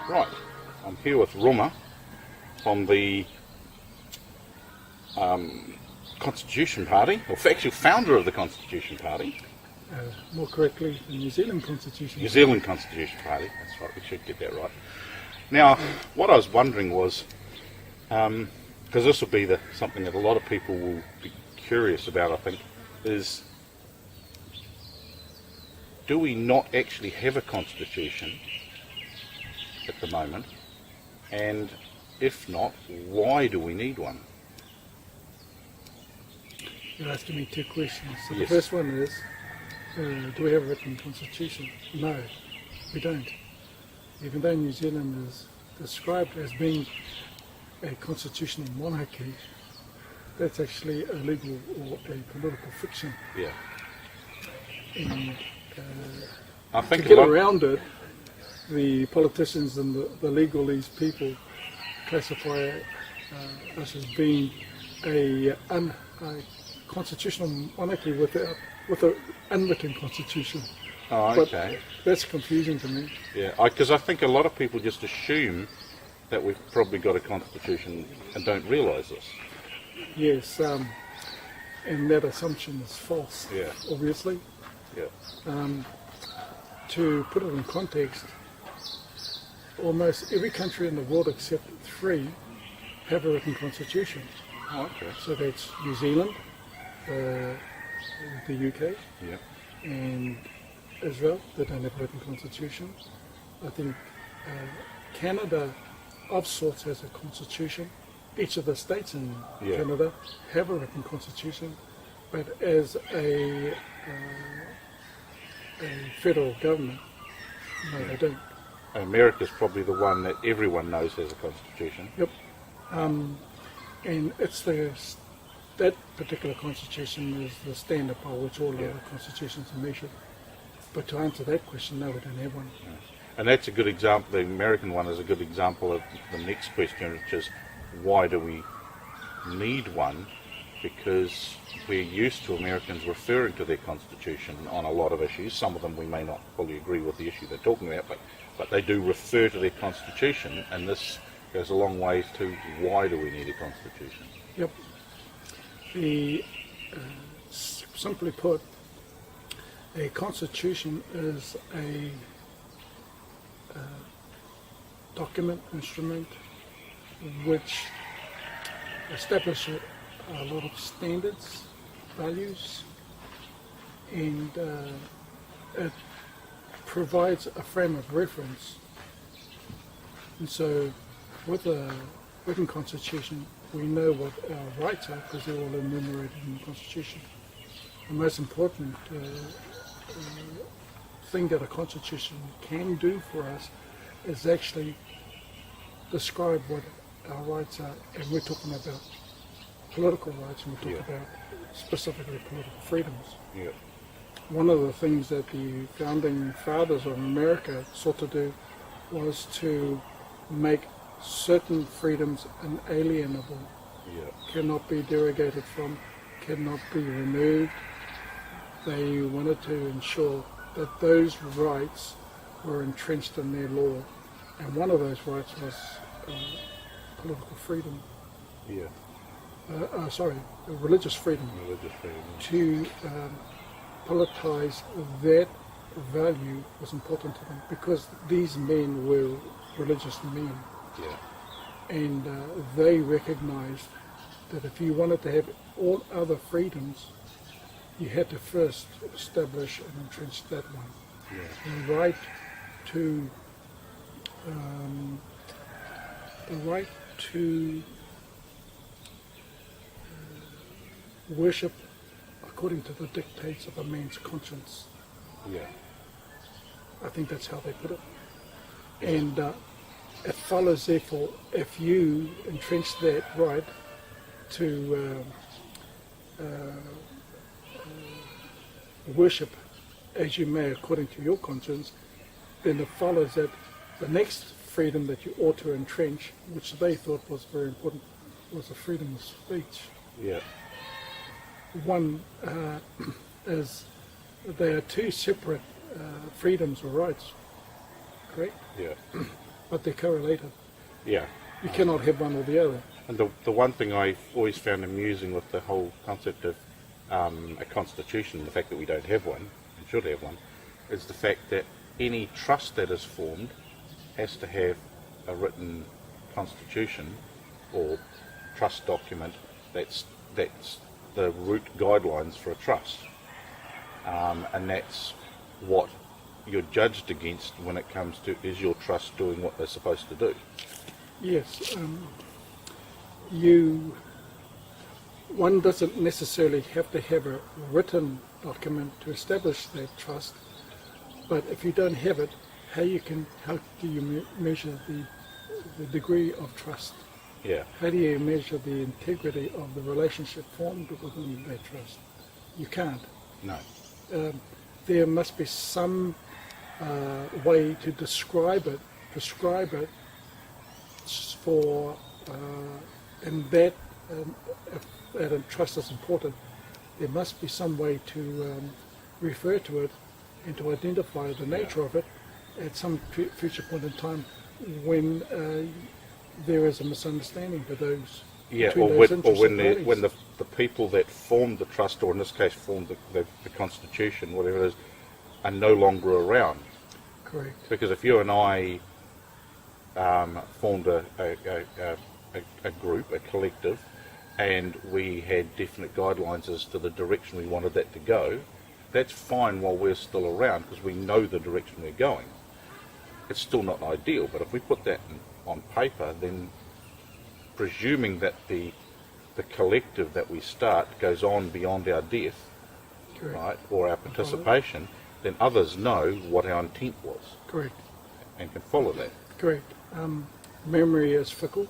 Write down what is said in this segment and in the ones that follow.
Right, I'm here with Ruma from the Constitution Party, or actually founder of the Constitution Party. More correctly, the New Zealand Constitution. New Zealand Constitution Party, that's right, we should get that right. Now, what I was wondering was, because this will be something that a lot of people will be curious about, I think, is do we not actually have a constitution at the moment? And if not, why do we need one? You're asking me two questions. So Yes. The first one is, do we have a written constitution? No, we don't. Even though New Zealand is described as being a constitutional monarchy, that's actually a legal or a political fiction. Yeah. And I to think get around it, the politicians and the legalese people classify us as being a constitutional monarchy with an unwritten constitution. Oh, But okay. that's confusing to me. Yeah, because I think a lot of people just assume that we've probably got a constitution and don't realise this. Yes, and that assumption is false, Yeah. obviously. Yeah. To put it in context, almost every country in the world except 3 have a written constitution. Oh, okay. So that's New Zealand, the UK, Yeah. and Israel. They don't have a written constitution. I think Canada, of sorts, has a constitution. Each of the states in Yeah. Canada have a written constitution, but as a federal government, no, they don't. America's probably the one that everyone knows has a constitution. Yep. And it's that particular constitution is the standard by which all Yeah. other constitutions are measured. But to answer that question, no, we don't have one. And that's a good example, the American one is a good example of the next question, which is why do we need one? Because we're used to Americans referring to their constitution on a lot of issues. Some of them we may not fully agree with the issue they're talking about, but they do refer to their constitution, and this goes a long way to why do we need a constitution? Yep. Simply put, a constitution is a document, instrument, which establishes a lot of standards, values, and it provides a frame of reference. And so with a written constitution, we know what our rights are because they're all enumerated in the constitution. The most important thing that a constitution can do for us is actually describe what our rights are, and we're talking about political rights, and we're talking about specifically political freedoms. Yeah. One of the things that the founding fathers of America sought to do was to make certain freedoms inalienable, cannot be derogated from, cannot be removed. They wanted to ensure that those rights were entrenched in their law, and one of those rights was political freedom. Yeah. Religious freedom. Religious freedom. To politize that value was important to them because these men were religious men. Yeah. And they recognized that if you wanted to have all other freedoms, you had to first establish and entrench that one. Yeah. The right to worship according to the dictates of a man's conscience. Yeah. I think that's how they put it. And it follows, therefore, if you entrench that right to worship as you may according to your conscience, then it follows that the next freedom that you ought to entrench, which they thought was very important, was the freedom of speech. Yeah. One is they are two separate freedoms or rights, correct? Yeah. but they're correlated. Yeah. You cannot have one or the other. And the one thing I've always found amusing with the whole concept of a constitution, the fact that we don't have one, and should have one, is the fact that any trust that is formed has to have a written constitution or trust document that's the root guidelines for a trust. And that's what you're judged against when it comes to, is your trust doing what they're supposed to do? Yes, one doesn't necessarily have to have a written document to establish that trust, but if you don't have it, how do you measure the degree of trust? Yeah. How do you measure the integrity of the relationship formed within that trust? You can't. No. There must be some way to prescribe it for, and that if a trust is important, there must be some way to refer to it and to identify the nature of it at some future point in time when there is a misunderstanding for those. Yeah, between or those when interested parties. when the people that formed the trust, or in this case formed the constitution, whatever it is, are no longer around. Correct. Because if you and I formed a group, a collective, and we had definite guidelines as to the direction we wanted that to go, that's fine while we're still around because we know the direction we're going. It's still not ideal, but if we put that on paper, then presuming that the collective that we start goes on beyond our death, Correct. right, or our participation, then others know what our intent was Correct. and can follow that. Correct. Memory is fickle,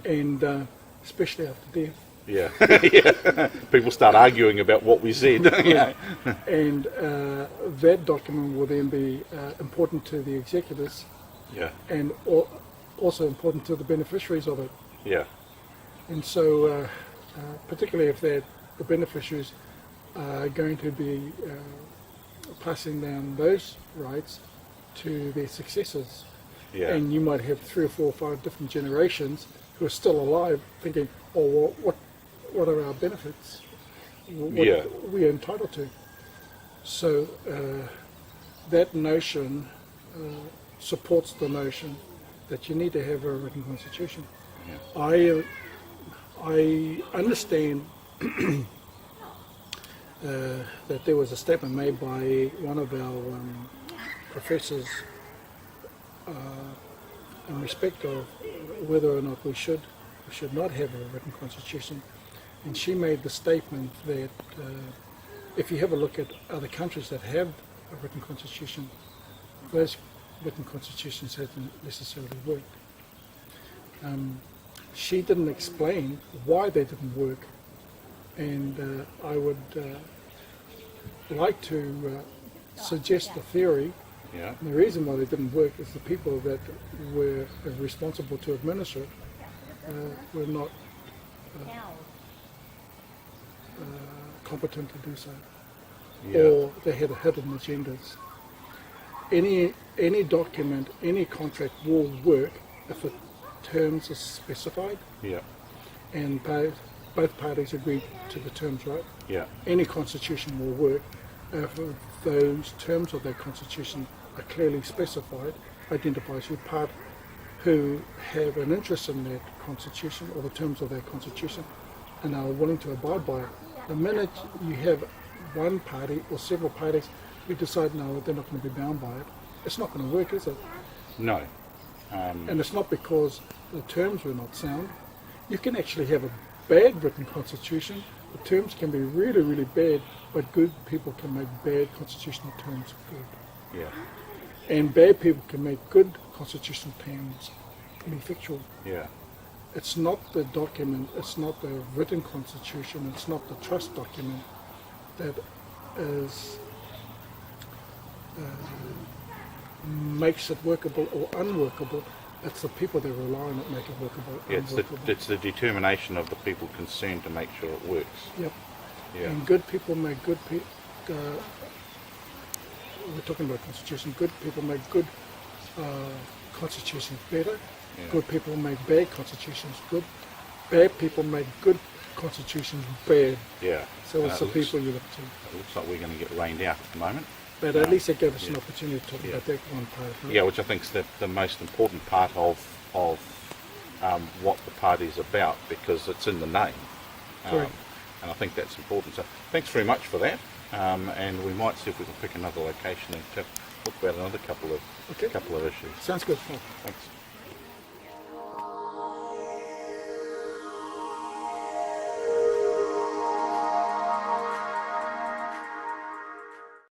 and especially after death. Yeah, yeah. People start arguing about what we said. Yeah, And that document will then be important to the executors yeah, and also important to the beneficiaries of it. yeah, And so, particularly if the beneficiaries are going to be passing down those rights to their successors, yeah, and you might have 3 or 4 or 5 different generations who are still alive thinking, oh, well, what are our benefits? What Yeah. we are entitled to. So that notion supports the notion that you need to have a written constitution. yeah. I understand that there was a statement made by one of our professors in respect of whether or not we should not have a written constitution. And she made the statement that if you have a look at other countries that have a written constitution, those written constitutions haven't necessarily worked. She didn't explain why they didn't work, and I would like to suggest a theory. Yeah, And the reason why they didn't work is the people that were responsible to administer it were not competent to do so, yeah, or they had hidden agendas. Any document, any contract will work if the terms are specified yeah, and both parties agree to the terms, right? yeah, Any constitution will work if those terms of that constitution are clearly specified, identifies who have an interest in that constitution or the terms of that constitution and are willing to abide by it. The minute you have one party or several parties who decide no, they're not going to be bound by it, it's not going to work, is it? no, And it's not because the terms were not sound. You can actually have a bad written constitution. The terms can be really, really bad, but good people can make bad constitutional terms good. yeah, And bad people can make good constitutional terms ineffectual. yeah, It's not the document, it's not the written constitution, it's not the trust document that is makes it workable or unworkable. It's the people that rely on it make it workable or yeah. unworkable. It's the determination of the people concerned to make sure it works. Yep. Yeah, And good people make good we're talking about constitution. Good people make good constitutions better. Yeah. Good people make bad constitutions good. Bad people make good constitutions bad. Yeah. So it's the it looks, people you look to. it looks like we're going to get rained out at the moment. But at least it gave us an yeah. opportunity to talk Yeah. about that one part. Right? Yeah, which I think is the most important part of what the party's about, because it's in the name. Correct. And I think that's important. So thanks very much for that. And we might see if we can pick another location and talk about another couple of Okay. issues. Sounds good. Thanks.